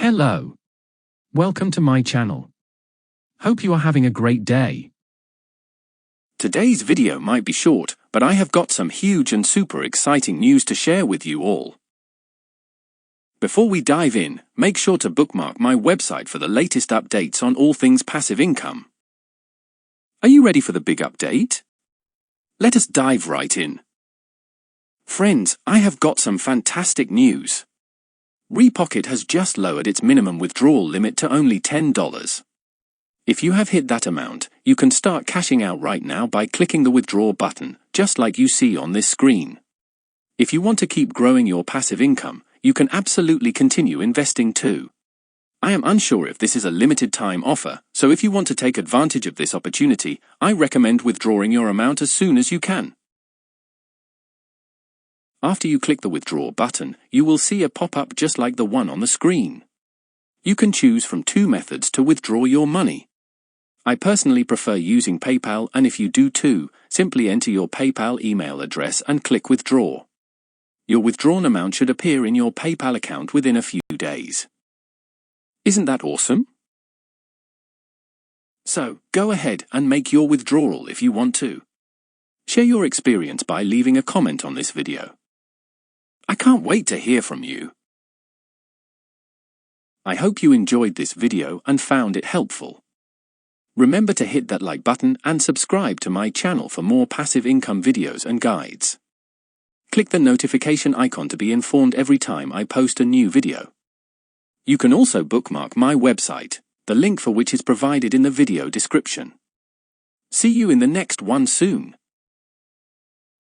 Hello. Welcome to my channel. Hope you are having a great day. Today's video might be short, but I have got some huge and super exciting news to share with you all. Before we dive in, make sure to bookmark my website for the latest updates on all things passive income. Are you ready for the big update? Let us dive right in. Friends, I have got some fantastic news. Repocket has just lowered its minimum withdrawal limit to only $10. If you have hit that amount, you can start cashing out right now by clicking the withdraw button, just like you see on this screen. If you want to keep growing your passive income, you can absolutely continue investing too. I am unsure if this is a limited time offer, so if you want to take advantage of this opportunity, I recommend withdrawing your amount as soon as you can. After you click the withdraw button, you will see a pop-up just like the one on the screen. You can choose from two methods to withdraw your money. I personally prefer using PayPal, and if you do too, simply enter your PayPal email address and click withdraw. Your withdrawn amount should appear in your PayPal account within a few days. Isn't that awesome? So, go ahead and make your withdrawal if you want to. Share your experience by leaving a comment on this video. I can't wait to hear from you. I hope you enjoyed this video and found it helpful. Remember to hit that like button and subscribe to my channel for more passive income videos and guides. Click the notification icon to be informed every time I post a new video. You can also bookmark my website, the link for which is provided in the video description. See you in the next one soon.